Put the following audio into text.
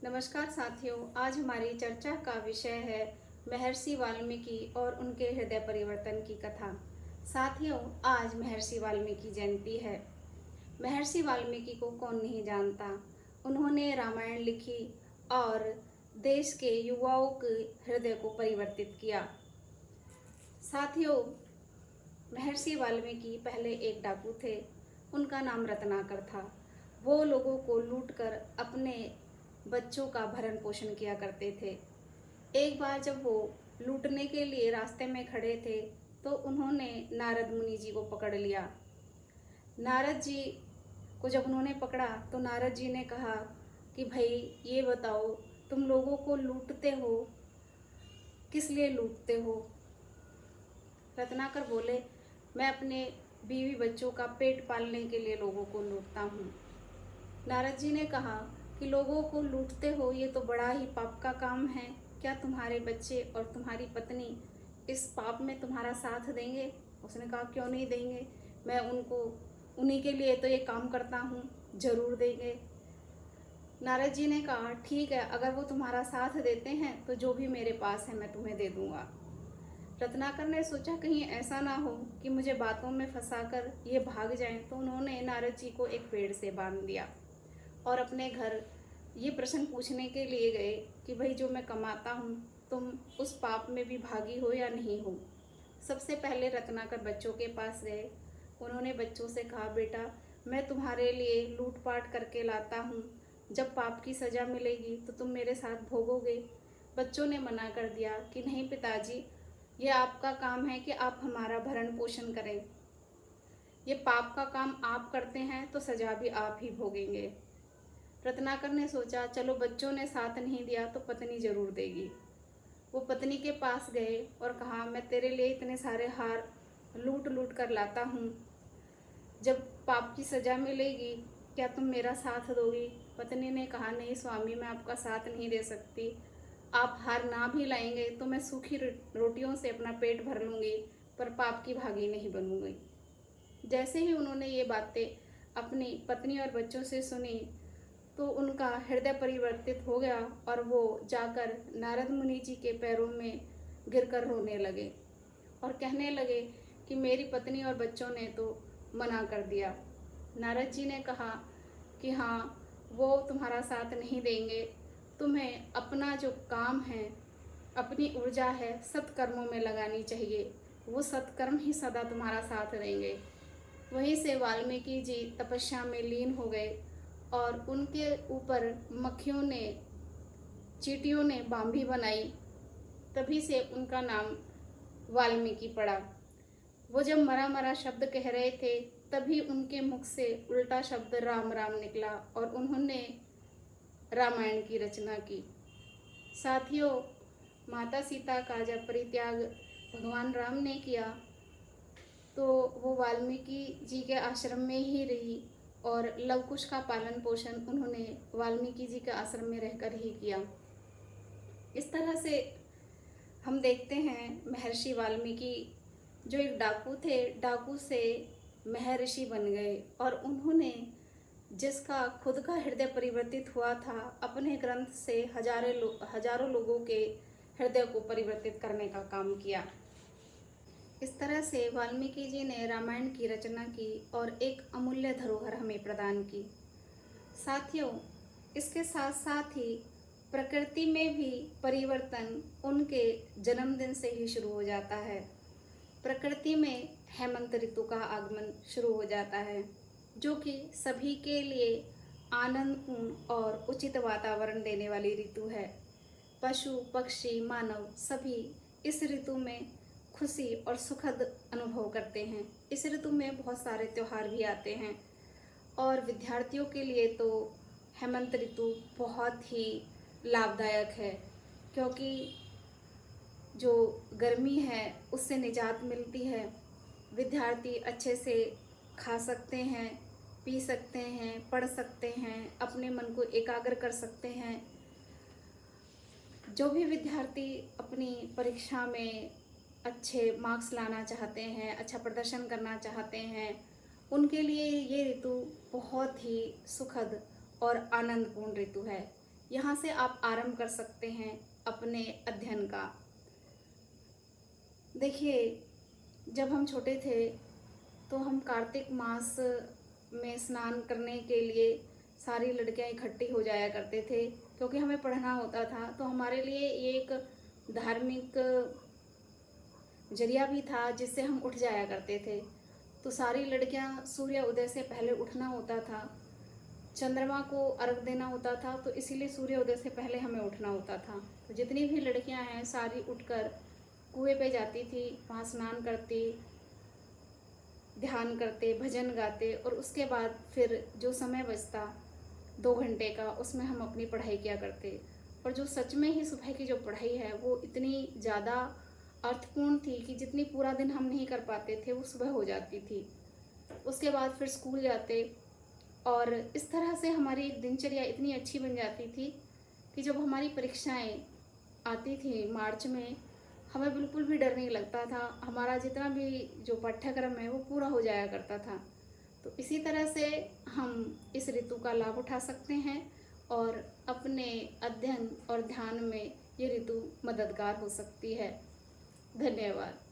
नमस्कार साथियों, आज हमारी चर्चा का विषय है महर्षि वाल्मीकि और उनके हृदय परिवर्तन की कथा। साथियों, आज महर्षि वाल्मीकि जयंती है। महर्षि वाल्मीकि को कौन नहीं जानता। उन्होंने रामायण लिखी और देश के युवाओं के हृदय को परिवर्तित किया। साथियों, महर्षि वाल्मीकि पहले एक डाकू थे। उनका नाम रत्नाकर था। वो लोगों को लूटकर अपने बच्चों का भरण पोषण किया करते थे। एक बार जब वो लूटने के लिए रास्ते में खड़े थे तो उन्होंने नारद मुनि जी को पकड़ लिया। नारद जी को जब उन्होंने पकड़ा तो नारद जी ने कहा कि भाई ये बताओ, तुम लोगों को लूटते हो, किस लिए लूटते हो। रत्नाकर बोले, मैं अपने बीवी बच्चों का पेट पालने के लिए लोगों को लूटता हूँ। नारद जी ने कहा कि लोगों को लूटते हो, ये तो बड़ा ही पाप का काम है। क्या तुम्हारे बच्चे और तुम्हारी पत्नी इस पाप में तुम्हारा साथ देंगे। उसने कहा, क्यों नहीं देंगे, मैं उन्हीं के लिए तो ये काम करता हूँ, जरूर देंगे। नारद जी ने कहा, ठीक है, अगर वो तुम्हारा साथ देते हैं तो जो भी मेरे पास है मैं तुम्हें दे दूंगा। रत्नाकर ने सोचा कहीं ऐसा ना हो कि मुझे बातों में फंसाकर ये भाग जाएं, तो उन्होंने नारद जी को एक पेड़ से बांध दिया और अपने घर ये प्रश्न पूछने के लिए गए कि भाई जो मैं कमाता हूँ, तुम उस पाप में भी भागी हो या नहीं हो। सबसे पहले रत्नाकर बच्चों के पास गए। उन्होंने बच्चों से कहा, बेटा मैं तुम्हारे लिए लूटपाट करके लाता हूँ, जब पाप की सज़ा मिलेगी तो तुम मेरे साथ भोगोगे। बच्चों ने मना कर दिया कि नहीं पिताजी, ये आपका काम है कि आप हमारा भरण पोषण करें। ये पाप का काम आप करते हैं तो सज़ा भी आप ही भोगेंगे। रत्नाकर ने सोचा, चलो बच्चों ने साथ नहीं दिया तो पत्नी जरूर देगी। वो पत्नी के पास गए और कहा, मैं तेरे लिए इतने सारे हार लूट लूट कर लाता हूँ, जब पाप की सज़ा मिलेगी क्या तुम मेरा साथ दोगी। पत्नी ने कहा, नहीं स्वामी, मैं आपका साथ नहीं दे सकती। आप हार ना भी लाएंगे तो मैं सूखी रोटियों से अपना पेट भर लूँगी, पर पाप की भागी नहीं बनूंगी। जैसे ही उन्होंने ये बातें अपनी पत्नी और बच्चों से सुनी तो उनका हृदय परिवर्तित हो गया और वो जाकर नारद मुनि जी के पैरों में गिरकर रोने लगे और कहने लगे कि मेरी पत्नी और बच्चों ने तो मना कर दिया। नारद जी ने कहा कि हाँ, वो तुम्हारा साथ नहीं देंगे। तुम्हें अपना जो काम है, अपनी ऊर्जा है, सत्कर्मों में लगानी चाहिए। वो सत्कर्म ही सदा तुम्हारा साथ देंगे। वहीं से वाल्मीकि जी तपस्या में लीन हो गए और उनके ऊपर मक्खियों ने, चींटियों ने बांभी बनाई। तभी से उनका नाम वाल्मीकि पड़ा। वो जब मरा मरा शब्द कह रहे थे तभी उनके मुख से उल्टा शब्द राम राम निकला और उन्होंने रामायण की रचना की। साथियों, माता सीता का जब परित्याग भगवान राम ने किया तो वो वाल्मीकि जी के आश्रम में ही रही और लवकुश का पालन पोषण उन्होंने वाल्मीकि जी के आश्रम में रहकर ही किया। इस तरह से हम देखते हैं महर्षि वाल्मीकि जो एक डाकू थे, डाकू से महर्षि बन गए और उन्होंने जिसका खुद का हृदय परिवर्तित हुआ था, अपने ग्रंथ से हजारों लोगों के हृदय को परिवर्तित करने का काम किया। इस तरह से वाल्मीकि जी ने रामायण की रचना की और एक अमूल्य धरोहर हमें प्रदान की। साथियों, इसके साथ साथ ही प्रकृति में भी परिवर्तन उनके जन्मदिन से ही शुरू हो जाता है। प्रकृति में हेमंत ऋतु का आगमन शुरू हो जाता है, जो कि सभी के लिए आनंदपूर्ण और उचित वातावरण देने वाली ऋतु है। पशु पक्षी मानव सभी इस ऋतु में खुशी और सुखद अनुभव करते हैं। इस ऋतु में बहुत सारे त्यौहार भी आते हैं और विद्यार्थियों के लिए तो हेमंत ऋतु बहुत ही लाभदायक है, क्योंकि जो गर्मी है उससे निजात मिलती है। विद्यार्थी अच्छे से खा सकते हैं, पी सकते हैं, पढ़ सकते हैं, अपने मन को एकाग्र कर सकते हैं। जो भी विद्यार्थी अपनी परीक्षा में अच्छे मार्क्स लाना चाहते हैं, अच्छा प्रदर्शन करना चाहते हैं, उनके लिए ये ऋतु बहुत ही सुखद और आनंदपूर्ण ऋतु है, यहाँ से आप आरंभ कर सकते हैं अपने अध्ययन का। देखिए, जब हम छोटे थे तो हम कार्तिक मास में स्नान करने के लिए सारी लड़कियां इकट्ठी हो जाया करते थे, क्योंकि हमें पढ़ना होता था। तो हमारे लिए ये एक धार्मिक जरिया भी था जिससे हम उठ जाया करते थे। तो सारी लड़कियां सूर्य उदय से पहले उठना होता था, चंद्रमा को अर्घ देना होता था, तो इसीलिए सूर्य उदय से पहले हमें उठना होता था। तो जितनी भी लड़कियां हैं सारी उठकर कुएं पे जाती थी, वहाँ स्नान करती, ध्यान करते, भजन गाते, और उसके बाद फिर जो समय बचता 2 घंटे का, उसमें हम अपनी पढ़ाई किया करते। और जो सच में ही सुबह की जो पढ़ाई है वो इतनी ज़्यादा अर्थपूर्ण थी कि जितनी पूरा दिन हम नहीं कर पाते थे वो सुबह हो जाती थी। उसके बाद फिर स्कूल जाते, और इस तरह से हमारी एक दिनचर्या इतनी अच्छी बन जाती थी कि जब हमारी परीक्षाएं आती थी मार्च में, हमें बिल्कुल भी डर नहीं लगता था। हमारा जितना भी जो पाठ्यक्रम है वो पूरा हो जाया करता था। तो इसी तरह से हम इस ऋतु का लाभ उठा सकते हैं और अपने अध्ययन और ध्यान में ये ऋतु मददगार हो सकती है। धन्यवाद।